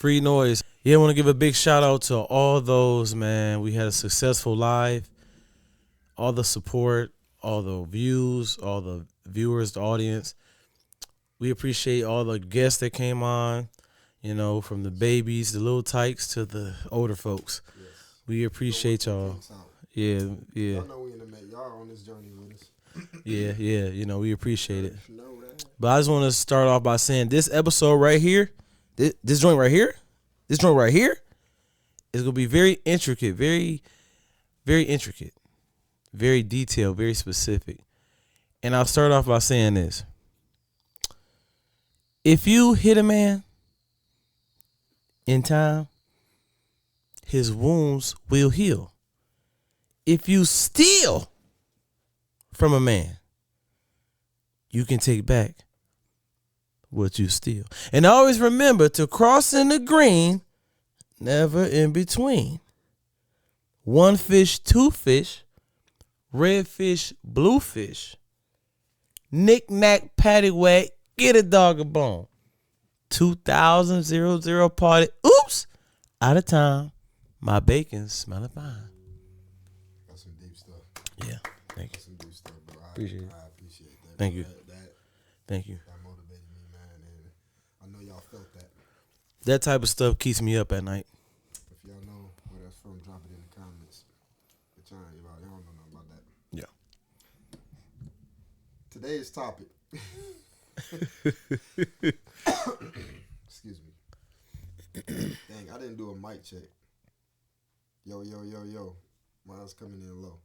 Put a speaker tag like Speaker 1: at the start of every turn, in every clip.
Speaker 1: Free noise. Yeah, I want to give a big shout out to all those, man. We had a successful live. All the support, all the views, all the viewers, the audience. We appreciate all the guests that came on, from the babies, the little tykes to the older folks.
Speaker 2: Yes.
Speaker 1: We appreciate y'all. Yeah, yeah.
Speaker 2: Y'all know we in the mate. Y'all on this journey with us.
Speaker 1: Yeah. We appreciate it. But I just want to start off by saying this episode right here, this joint right here, is going to be very intricate, very, very intricate, very detailed, very specific. And I'll start off by saying this. If you hit a man in time, his wounds will heal. If you steal from a man, you can take back what you steal. And always remember to cross in the green, never in between. One fish, two fish, red fish, blue fish. Knick-knack, paddywhack, get a dog a bone. 2000 party. Oops, out of time. My bacon smelling fine.
Speaker 2: That's some deep stuff.
Speaker 1: Yeah, thank you.
Speaker 2: That's some deep stuff, bro.
Speaker 1: Appreciate it.
Speaker 2: I appreciate that.
Speaker 1: Thank you.
Speaker 2: Thank
Speaker 1: you.
Speaker 2: That motivated me, man, and I know y'all felt that.
Speaker 1: That type of stuff keeps me up at night.
Speaker 2: If y'all know where that's from, drop it in the comments. But y'all don't know nothing about that.
Speaker 1: Yeah.
Speaker 2: Today's topic. Excuse me. Dang, I didn't do a mic check. Yo. Mine's coming in low.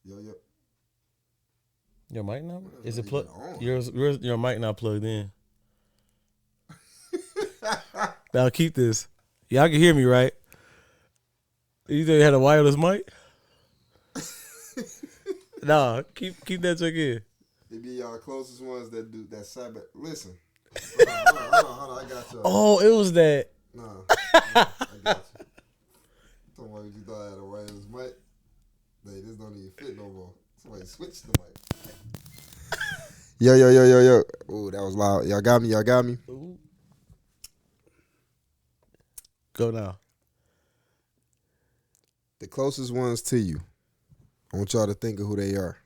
Speaker 2: Yo.
Speaker 1: Your mic not?
Speaker 2: What
Speaker 1: Is it
Speaker 2: even
Speaker 1: plugged?
Speaker 2: on?
Speaker 1: Your mic not plugged in. Now keep this. Y'all can hear me, right? You think you had a wireless mic? Nah, keep that check in.
Speaker 2: They be y'all closest ones that do that Sabbath. Listen. Hold on, I got you.
Speaker 1: Oh, it was that.
Speaker 2: Nah, I got you. Talking about you thought I had a wireless mic. Hey, this don't even fit no more. Somebody switch the mic. Yo. Ooh, that was loud. Y'all got me?
Speaker 1: Ooh. Go now.
Speaker 2: The closest ones to you. I want y'all to think of who they are.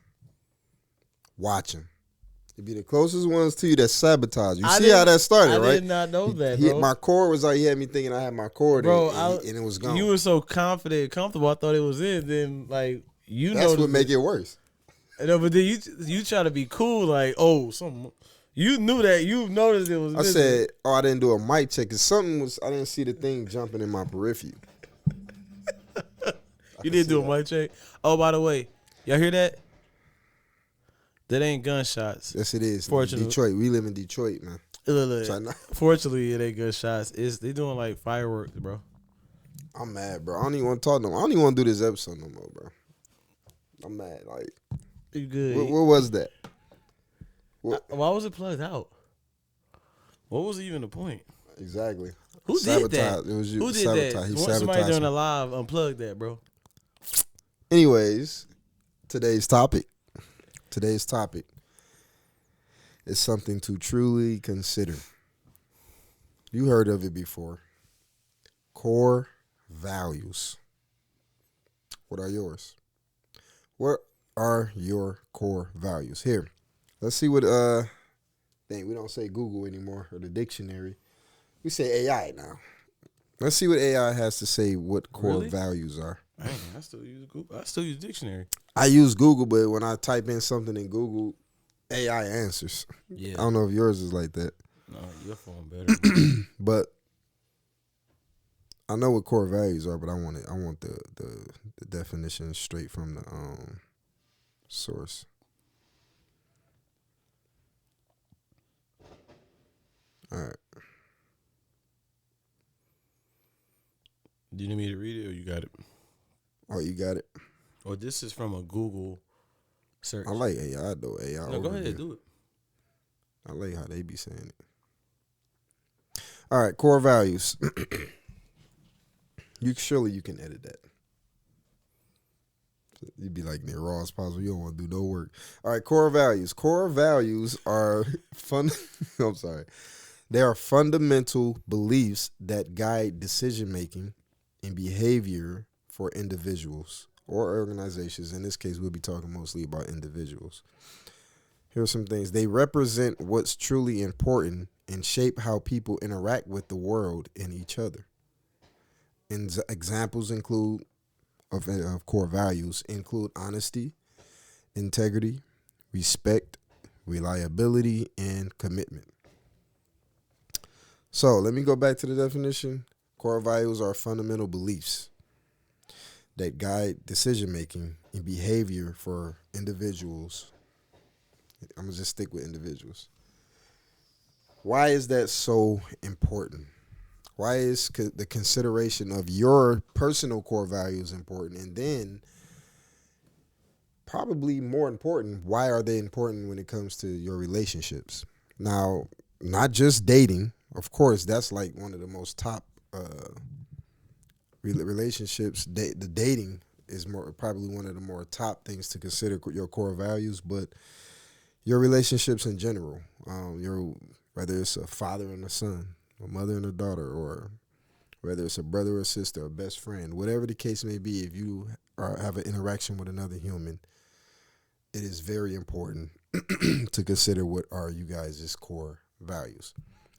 Speaker 2: Watch them. It'd be the closest ones to you that sabotage. You see how that started, right?
Speaker 1: I did not know that, bro.
Speaker 2: My cord was like, he had me thinking I had my cord
Speaker 1: bro,
Speaker 2: and it was gone.
Speaker 1: You were so confident and comfortable. I thought it was in. Then,
Speaker 2: That's what make it worse.
Speaker 1: No, but then you try to be cool, like, you knew that. You noticed it was
Speaker 2: I
Speaker 1: missing.
Speaker 2: said, I didn't do a mic check because I didn't see the thing jumping in my periphery.
Speaker 1: You did do a mic check? Oh, by the way, y'all hear that? That ain't gunshots.
Speaker 2: Yes, it is.
Speaker 1: Fortunately.
Speaker 2: Detroit. We live in Detroit, man.
Speaker 1: Look. Fortunately, it ain't gunshots. They doing like fireworks, bro.
Speaker 2: I'm mad, bro. I don't even want to talk no more. I don't even want to do this episode no more, bro. I'm mad. Like,
Speaker 1: you good?
Speaker 2: What was that?
Speaker 1: Why was it plugged out? What was even the point?
Speaker 2: Exactly.
Speaker 1: Who did that?
Speaker 2: It was you.
Speaker 1: Who did
Speaker 2: sabotage.
Speaker 1: that?
Speaker 2: He
Speaker 1: Somebody
Speaker 2: sabotaged
Speaker 1: during
Speaker 2: me.
Speaker 1: the live unplugged that, bro.
Speaker 2: Anyways, today's topic is something to truly consider. You heard of it before. Core values. What are yours? What are your core values? Here, let's see what, we don't say Google anymore or the dictionary. We say AI now. Let's see what AI has to say what core values are.
Speaker 1: Man, I still use Google. I still use dictionary.
Speaker 2: I use Google, but when I type in something in Google, AI answers.
Speaker 1: Yeah.
Speaker 2: I don't know if yours is like that.
Speaker 1: No, your phone better.
Speaker 2: But I know what core values are, but I want the definition straight from the source. All right.
Speaker 1: Do you need me to read it or you got it?
Speaker 2: Oh, you got it.
Speaker 1: Or this is from a Google search.
Speaker 2: I like AI though. AI.
Speaker 1: No, go ahead, do it.
Speaker 2: I like how they be saying it. All right, core values. Surely you can edit that. You'd be like near raw as possible. You don't want to do no work. All right, core values. Core values are fun. I'm sorry. They are fundamental beliefs that guide decision making and behavior for individuals or organizations. In this case, we'll be talking mostly about individuals. Here are some things. They represent what's truly important and shape how people interact with the world and each other. And examples include of core values include honesty, integrity, respect, reliability, and commitment. So let me go back to the definition. Core values are fundamental beliefs that guide decision making and behavior for individuals. I'm going to just stick with individuals. Why is that so important? Why is the consideration of your personal core values important? And then, probably more important, why are they important when it comes to your relationships? Now, not just dating. Of course, that's like one of the most top relationships. The dating is more probably one of the more top things to consider your core values, but your relationships in general, your whether it's a father and a son, a mother and a daughter, or whether it's a brother or sister, a best friend, whatever the case may be, if you have an interaction with another human, it is very important to consider what are you guys' core values.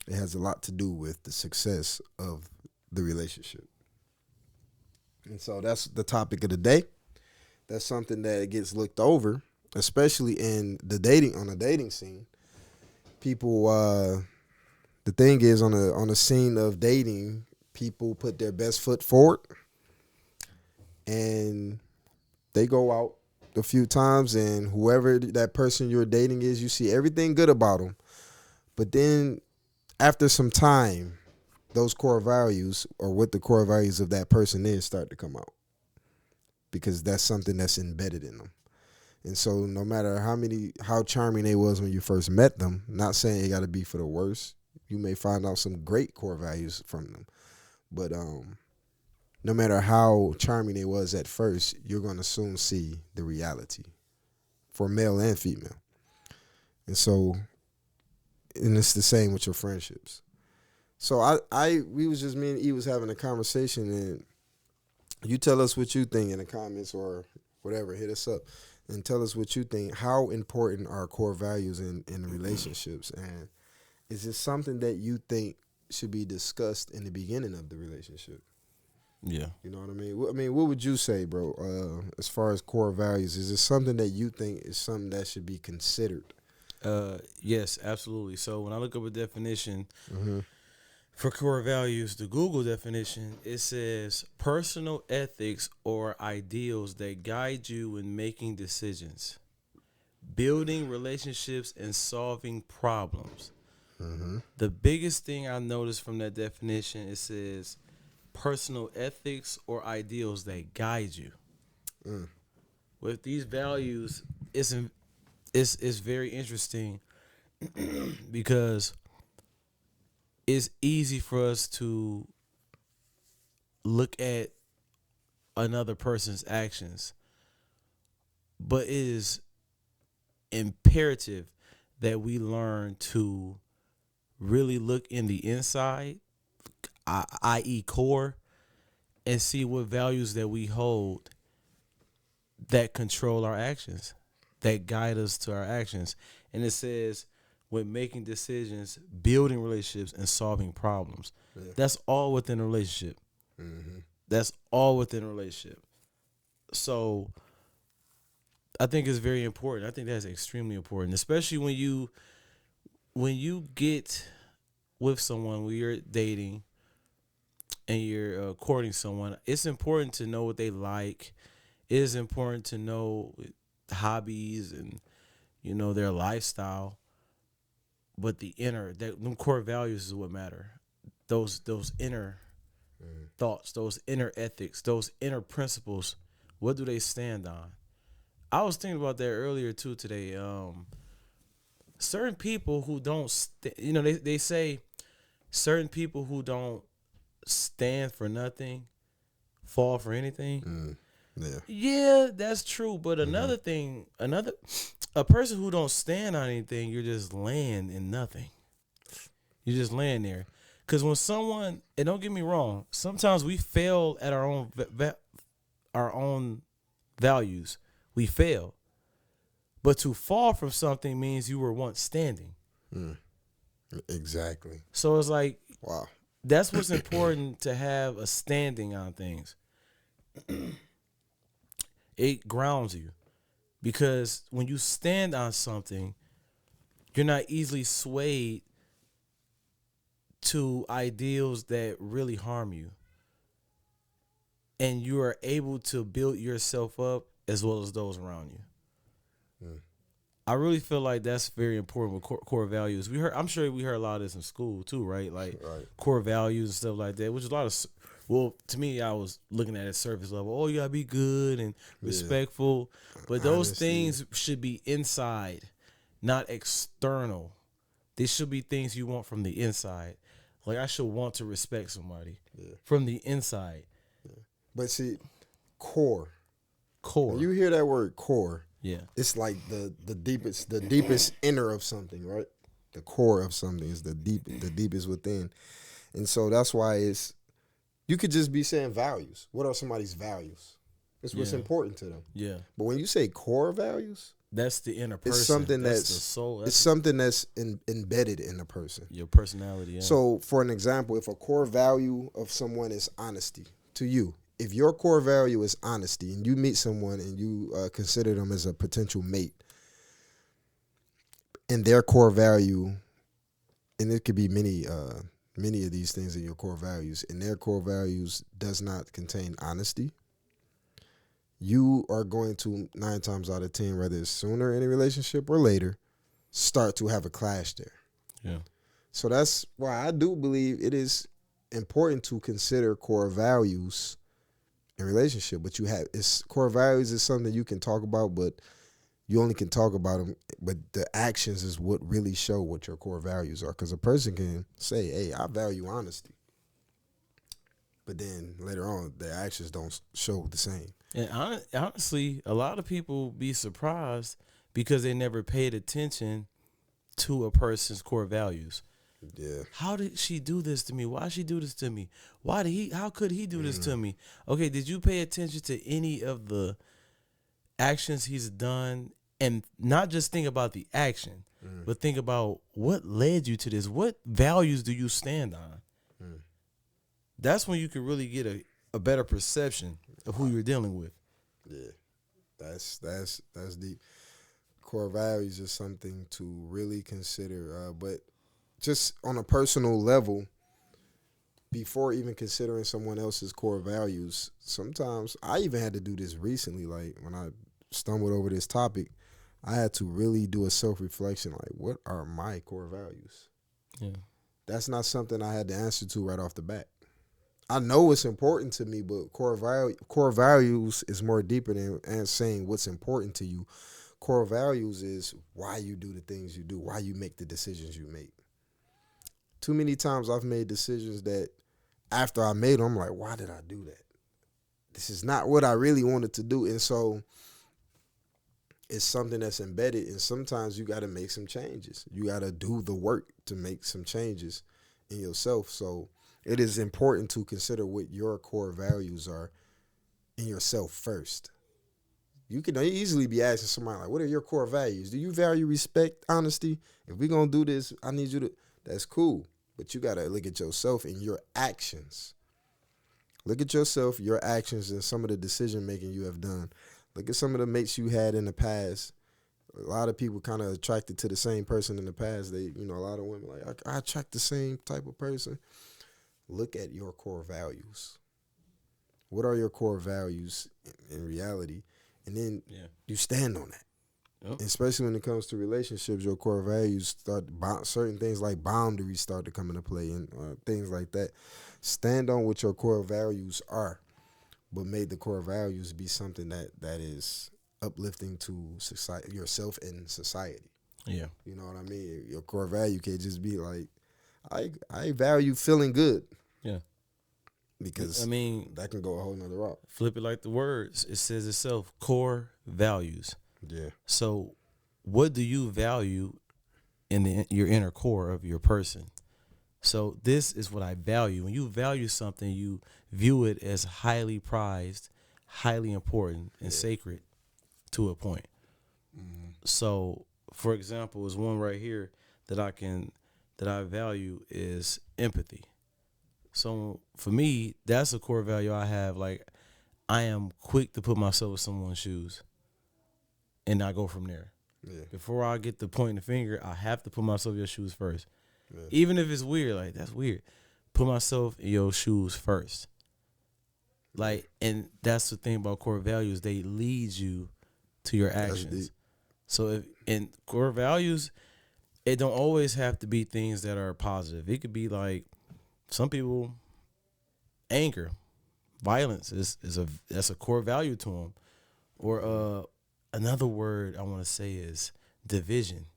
Speaker 2: It has a lot to do with the success of the relationship. And so that's the topic of the day. That's something that gets looked over, especially in the dating scene. People, the thing is on a scene of dating, people put their best foot forward, and they go out a few times, and whoever that person you're dating is, you see everything good about them, but then after some time, those core values or what the core values of that person is start to come out because that's something that's embedded in them. And so no matter how charming they was when you first met them, not saying it got to be for the worst, you may find out some great core values from them. But no matter how charming they was at first, you're going to soon see the reality for male and female. And so, and it's the same with your friendships. So we was just, me and E was having a conversation, and you tell us what you think in the comments or whatever, hit us up and tell us what you think. How important are core values in relationships? And is it something that you think should be discussed in the beginning of the relationship?
Speaker 1: Yeah.
Speaker 2: You know what I mean? What would you say, bro, as far as core values? Is it something that you think is something that should be considered?
Speaker 1: Yes, absolutely. So when I look up a definition
Speaker 2: Mm-hmm.
Speaker 1: for core values, the Google definition, it says personal ethics or ideals that guide you in making decisions, building relationships, and solving problems.
Speaker 2: Mm-hmm.
Speaker 1: The biggest thing I noticed from that definition, it says personal ethics or ideals that guide you.
Speaker 2: Mm.
Speaker 1: With these values, it's very interesting because it's easy for us to look at another person's actions, but it is imperative that we learn to really look in the inside, i.e., core, and see what values that we hold that control our actions, that guide us to our actions. And it says, when making decisions, building relationships, and solving problems.
Speaker 2: Yeah.
Speaker 1: That's all within a relationship.
Speaker 2: Mm-hmm.
Speaker 1: That's all within a relationship. So I think it's very important. I think that's extremely important, especially when you get with someone, when you're dating and you're courting someone. It's important to know what they like. It is important to know hobbies and their lifestyle. But them core values is what matter. Those inner thoughts, those inner ethics, those inner principles. What do they stand on? I was thinking about that earlier too today. Certain people who don't, they say certain people who don't stand for nothing, fall for anything.
Speaker 2: Mm. Yeah.
Speaker 1: Yeah, that's true. But another thing, a person who don't stand on anything, you're just laying in nothing. You're just laying there. Because when someone, and don't get me wrong, sometimes we fail at our own values. We fail. But to fall from something means you were once standing.
Speaker 2: Exactly.
Speaker 1: So it's like,
Speaker 2: Wow.
Speaker 1: that's what's important, to have a standing on things. It grounds you. Because when you stand on something, you're not easily swayed to ideals that really harm you. And you are able to build yourself up as well as those around you. I really feel like that's very important with core values. I'm sure we heard a lot of this in school too, right? Like core values and stuff like that, which is a lot of, well, to me, I was looking at it surface level. Oh, you gotta be good and respectful, but those things should be inside, not external. They should be things you want from the inside. Like, I should want to respect somebody from the inside.
Speaker 2: But see, core.
Speaker 1: Core.
Speaker 2: When you hear that word core,
Speaker 1: Yeah.
Speaker 2: it's like the deepest inner of something, right? The core of something is the deepest within. And so that's why you could just be saying values. What are somebody's values? It's what's important to them.
Speaker 1: Yeah.
Speaker 2: But when you say core values,
Speaker 1: that's the inner person.
Speaker 2: It's something
Speaker 1: that's
Speaker 2: the
Speaker 1: soul.
Speaker 2: It's something that's embedded in the person.
Speaker 1: Your personality. Yeah.
Speaker 2: So, for an example, if a core value of someone is honesty to you, if your core value is honesty and you meet someone and you consider them as a potential mate, and their core value, and it could be many of these things in your core values, and their core values does not contain honesty, you are going to 9 times out of 10, whether it's sooner in a relationship or later, start to have a clash there.
Speaker 1: Yeah.
Speaker 2: So that's why I do believe it is important to consider core values in relationship. But core values is something you can talk about, but you only can talk about them. But the actions is what really show what your core values are. Because a person can say, "Hey, I value honesty," but then later on, their actions don't show the same.
Speaker 1: And honestly, a lot of people be surprised because they never paid attention to a person's core values.
Speaker 2: Yeah.
Speaker 1: How did she do this to me? Why did she do this to me? How could he do this to me? Okay, did you pay attention to any of the actions he's done? And not just think about the action, but think about what led you to this. What values do you stand on? That's when you can really get a better perception of who you're dealing with.
Speaker 2: Yeah. That's deep. Core values is something to really consider. But just on a personal level, before even considering someone else's core values, sometimes I even had to do this recently. Like when I stumbled over this topic, I had to really do a self-reflection. Like, what are my core values?
Speaker 1: Yeah.
Speaker 2: That's not something I had to answer to right off the bat. I know it's important to me, but core values is more deeper than saying what's important to you. Core values is why you do the things you do, why you make the decisions you make. Too many times I've made decisions that after I made them, I'm like, why did I do that? This is not what I really wanted to do. And so it's something that's embedded, and sometimes you got to make some changes. You got to do the work to make some changes in yourself. So it is important to consider what your core values are in yourself first. You can easily be asking somebody, like, what are your core values? Do you value respect, honesty? If we're going to do this, I need you to, that's cool. But you got to look at yourself and your actions. Look at yourself, your actions, and some of the decision-making you have done. Look at some of the mates you had in the past. A lot of people kind of attracted to the same person in the past. A lot of women, like, I attract the same type of person. Look at your core values. What are your core values in reality? And then you stand on that. Yep. Especially when it comes to relationships, your core values certain things like boundaries start to come into play and things like that. Stand on what your core values are, but make the core values be something that is uplifting to society, yourself and society.
Speaker 1: Yeah.
Speaker 2: You know what I mean? Your core value can't just be like, I value feeling good.
Speaker 1: Yeah.
Speaker 2: Because that can go a whole nother route.
Speaker 1: Flip it like the words. It says itself, core values.
Speaker 2: Yeah.
Speaker 1: So what do you value in your inner core of your person? So this is what I value. When you value something, you view it as highly prized, highly important, and sacred to a point. So, for example, is one right here that I value is empathy. So for me, that's a core value I have. Like I am quick to put myself in someone's shoes, and I go from there.
Speaker 2: Yeah.
Speaker 1: Before I get to pointing the finger, I have to put myself in your shoes first.
Speaker 2: Yeah.
Speaker 1: Even if it's weird, like that's weird. Put myself in your shoes first. Like, and that's the thing about core values, they lead you to your
Speaker 2: That's
Speaker 1: actions.
Speaker 2: deep.
Speaker 1: So if in core values, it don't always have to be things that are positive. It could be like some people anger, violence is that's a core value to them. Or another word I want to say is division.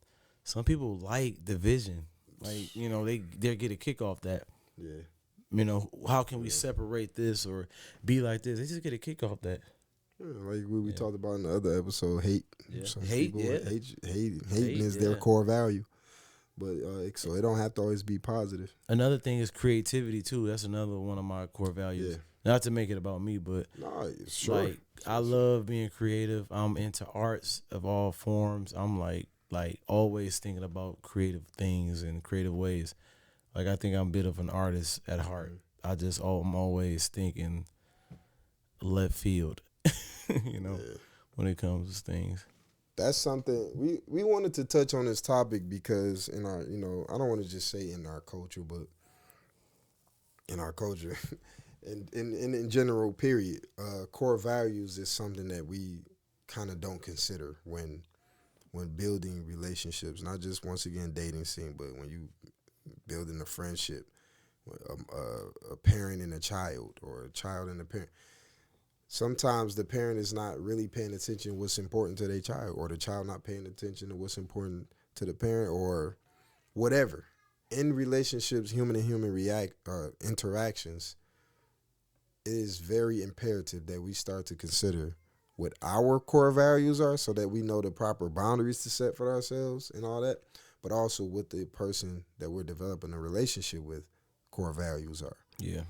Speaker 1: Some people like division. Like, they get a kick off that.
Speaker 2: Yeah.
Speaker 1: How can we separate this or be like this? They just get a kick off that.
Speaker 2: Yeah, like we talked about in the other episode, hate.
Speaker 1: Yeah.
Speaker 2: Some
Speaker 1: Hate,
Speaker 2: people
Speaker 1: yeah.
Speaker 2: hating is their
Speaker 1: yeah.
Speaker 2: core value. But so it don't have to always be positive.
Speaker 1: Another thing is creativity too. That's another one of my core values.
Speaker 2: Yeah.
Speaker 1: Not to make it about me, but
Speaker 2: Nah, sure.
Speaker 1: like I love being creative. I'm into arts of all forms. I'm like always thinking about creative things and creative ways. Like I think I'm a bit of an artist at heart. I'm always thinking left field, when it comes to things.
Speaker 2: That's something we wanted to touch on this topic because in our, I don't want to just say in our culture, but in our culture and in general, period, core values is something that we kind of don't consider when building relationships, not just once again dating scene, but when you building a friendship, a parent and a child, or a child and a parent. Sometimes the parent is not really paying attention to what's important to their child, or the child not paying attention to what's important to the parent, or whatever. In relationships, human to human interactions, it is very imperative that we start to consider what our core values are so that we know the proper boundaries to set for ourselves and all that, but also what the person that we're developing a relationship with core values are.
Speaker 1: Yeah.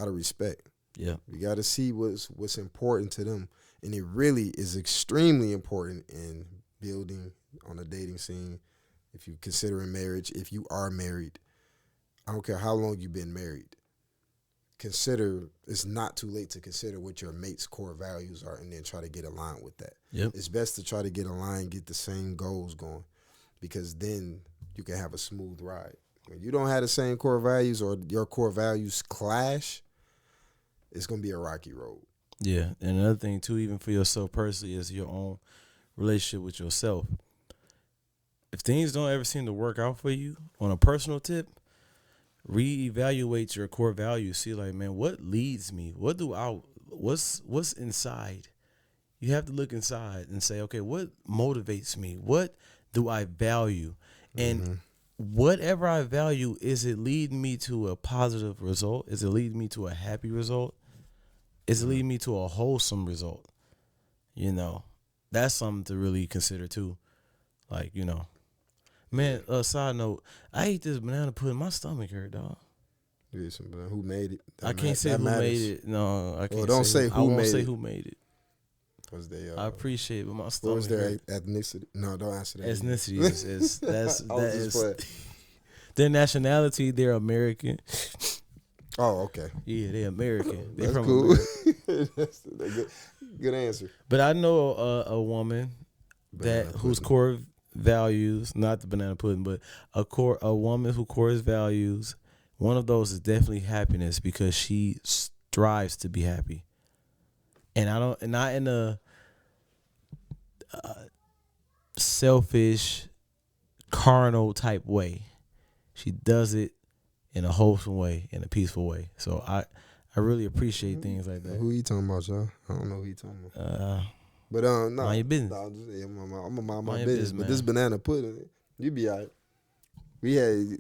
Speaker 2: Out of respect.
Speaker 1: Yeah.
Speaker 2: We got to see what's important to them. And it really is extremely important in building on a dating scene. If you're considering marriage, if you are married, I don't care how long you've been married, it's not too late to consider what your mate's core values are and then try to get aligned with that.
Speaker 1: Yep.
Speaker 2: It's best to try to get aligned, get the same goals going, because then you can have a smooth ride. When you don't have the same core values or your core values clash, it's going to be a rocky road.
Speaker 1: Yeah. And another thing, too, even for yourself personally, is your own relationship with yourself. If things don't ever seem to work out for you on a personal tip, reevaluate your core values. See, like, man, what leads me? What's inside? You have to look inside and say, okay, what motivates me? What do I value? And whatever I value, is it leading me to a positive result? Is it leading me to a happy result? Is it leading me to a wholesome result? That's something to really consider too. Like, man, side note, I ate this banana pudding. My stomach hurt, dog.
Speaker 2: Yeah, who made it?
Speaker 1: I can't say who made it. No, I can't.
Speaker 2: Well, don't say who
Speaker 1: I won't
Speaker 2: made
Speaker 1: say
Speaker 2: it.
Speaker 1: who made it.
Speaker 2: Was they?
Speaker 1: I appreciate it, but my
Speaker 2: What
Speaker 1: stomach
Speaker 2: was their
Speaker 1: hurt.
Speaker 2: ethnicity? No, don't answer that.
Speaker 1: Ethnicity is
Speaker 2: I was just playing.
Speaker 1: their nationality. They're American.
Speaker 2: Oh, okay.
Speaker 1: Yeah, they're American. They're
Speaker 2: That's
Speaker 1: from
Speaker 2: cool.
Speaker 1: America.
Speaker 2: That's good answer.
Speaker 1: But I know a woman whose core values, not the banana pudding, but a woman who core values, one of those is definitely happiness, because she strives to be happy. And not in a selfish, carnal type way. She does it in a wholesome way, in a peaceful way. So I really appreciate things like that.
Speaker 2: Who you talking about, y'all? I don't know who you talking about. But no,
Speaker 1: mind your business.
Speaker 2: No, I'm gonna mind my
Speaker 1: Mind your
Speaker 2: business.
Speaker 1: business,
Speaker 2: But
Speaker 1: man.
Speaker 2: this banana pudding, you be alright. We had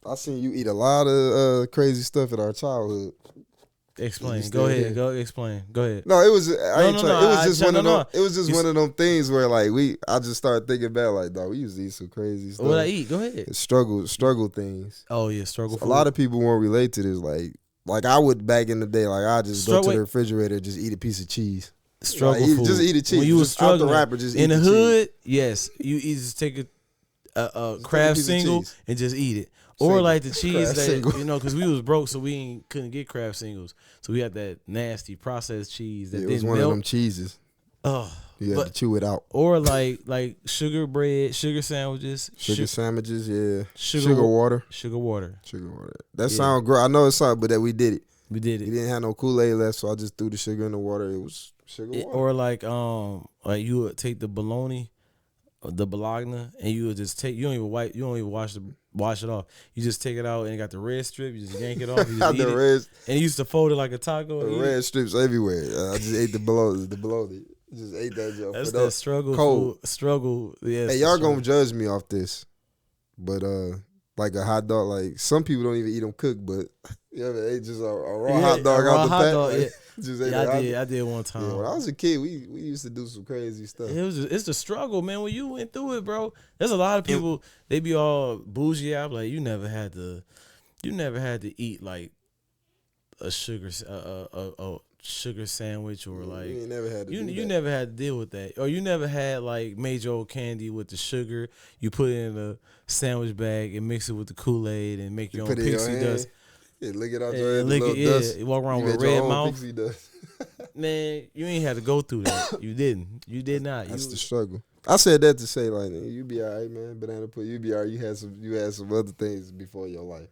Speaker 2: I seen you eat a lot of crazy stuff in our childhood.
Speaker 1: Explain. Go ahead. Go explain. Go ahead.
Speaker 2: No, it was. I ain't trying. It was just one of them.
Speaker 1: no.
Speaker 2: It was just one of them things where like I just started thinking back like, dog, we used to eat some crazy stuff.
Speaker 1: What I eat? Go ahead.
Speaker 2: It's struggle things.
Speaker 1: Oh yeah, struggle.
Speaker 2: So a lot of people won't relate to this. Like I would back in the day. Like I just go to the refrigerator, and just eat a piece of cheese.
Speaker 1: Struggle
Speaker 2: like,
Speaker 1: food.
Speaker 2: Just eat a cheese.
Speaker 1: When you was struggling
Speaker 2: out the wrapper, just
Speaker 1: in
Speaker 2: eat
Speaker 1: the
Speaker 2: cheese.
Speaker 1: hood, yes, you just take a crab single and just eat it. Or like the cheese that, you know, because we was broke, so we couldn't get crab singles. So we had that nasty processed cheese that didn't melt.
Speaker 2: It was one of them cheeses.
Speaker 1: Oh,
Speaker 2: you had to chew it out.
Speaker 1: Or like sugar bread, sugar sandwiches.
Speaker 2: Sugar sandwiches, yeah.
Speaker 1: Sugar
Speaker 2: water.
Speaker 1: Sugar water.
Speaker 2: Sugar water. That sound great. I know it's something, but that we did it.
Speaker 1: We did it.
Speaker 2: We didn't have no Kool-Aid left, so I just threw the sugar in the water. It was sugar water.
Speaker 1: Or like you would take the bologna, the bologna, and you would just take. You don't even wash it off. You just take it out and it got the red strip. You just yank it off. You just eat it. And you used to fold it like a taco.
Speaker 2: The red strips everywhere. I just ate the bologna. Just ate that joke.
Speaker 1: That's that struggle. Cold. Struggle. Yes.
Speaker 2: Hey, y'all gonna judge me off this, but like a hot dog. Like some people don't even eat them cooked, but yeah, they ate just a raw hot dog out the pack. Like, just ate
Speaker 1: I did one time.
Speaker 2: Yeah, when I was a kid, we used to do some crazy stuff.
Speaker 1: It's the struggle, man. When you went through it, bro. There's a lot of people. They be all bougie out, like you never had to eat like a sugar sandwich or like
Speaker 2: you never had to
Speaker 1: you never had to deal with that, or you never had like major old candy with the sugar. You put it in a sandwich bag and mix it with the Kool-Aid and make your own pixie dust.
Speaker 2: Yeah, lick it out your head.
Speaker 1: Lick it,
Speaker 2: dust.
Speaker 1: You walk around with a red mouth. Man, you ain't had to go through that. You didn't. You did not.
Speaker 2: That's the struggle. I said that to say like, you be all right, man. Banana put you be all right. You had some other things before your life.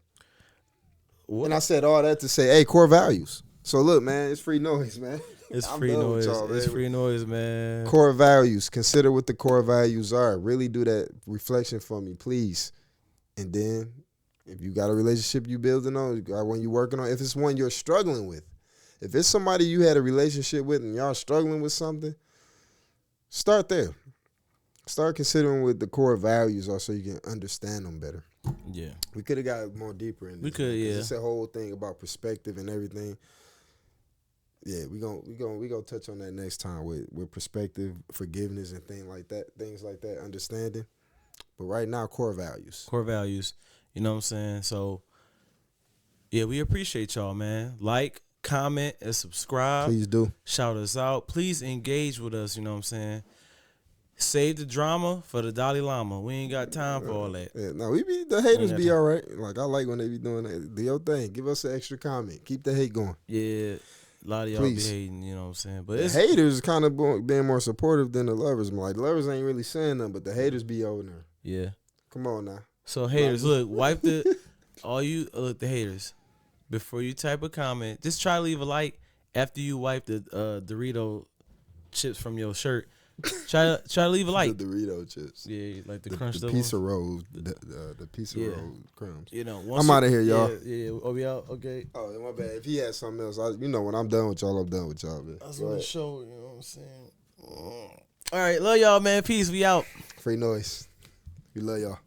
Speaker 2: What? And I said all that to say, hey, core values. So look, man, it's free noise, man.
Speaker 1: It's free noise. It's free noise, man.
Speaker 2: Core values. Consider what the core values are. Really do that reflection for me, please. And then if you got a relationship you building on, when you working on, if it's one you're struggling with, if it's somebody you had a relationship with and y'all struggling with something, start there. Start considering what the core values are so you can understand them better.
Speaker 1: Yeah.
Speaker 2: We could have got more deeper in this.
Speaker 1: We could, yeah.
Speaker 2: It's a whole thing about perspective and everything. Yeah, we gonna touch on that next time with perspective, forgiveness, and things like that, understanding. But right now, core values.
Speaker 1: Core values. You know what I'm saying? So, yeah, we appreciate y'all, man. Like, comment, and subscribe.
Speaker 2: Please do.
Speaker 1: Shout us out. Please engage with us, you know what I'm saying? Save the drama for the Dalai Lama. We ain't got time for all that.
Speaker 2: Yeah, no, the haters be all right. Like, I like when they be doing that. Do your thing. Give us an extra comment. Keep the hate going.
Speaker 1: Yeah. A lot of y'all be hating, you know what I'm saying? But
Speaker 2: the haters kind of being more supportive than the lovers. Like, the lovers ain't really saying nothing, but the haters be over there.
Speaker 1: Yeah.
Speaker 2: Come on now.
Speaker 1: So, haters, look, the haters, before you type a comment, just try to leave a like after you wipe the Dorito chips from your shirt. Try to leave a like.
Speaker 2: The Dorito chips.
Speaker 1: Yeah, like the crunch.
Speaker 2: The piece of roll. The piece of roll crumbs.
Speaker 1: You know,
Speaker 2: I'm out of here, y'all.
Speaker 1: Yeah. Oh, we out. Okay.
Speaker 2: Oh, my bad. If he had something else, when I'm done with y'all, I'm done with y'all, man.
Speaker 1: I was gonna show. You know what I'm saying? All right, love y'all, man. Peace. We out.
Speaker 2: Free noise. We love y'all.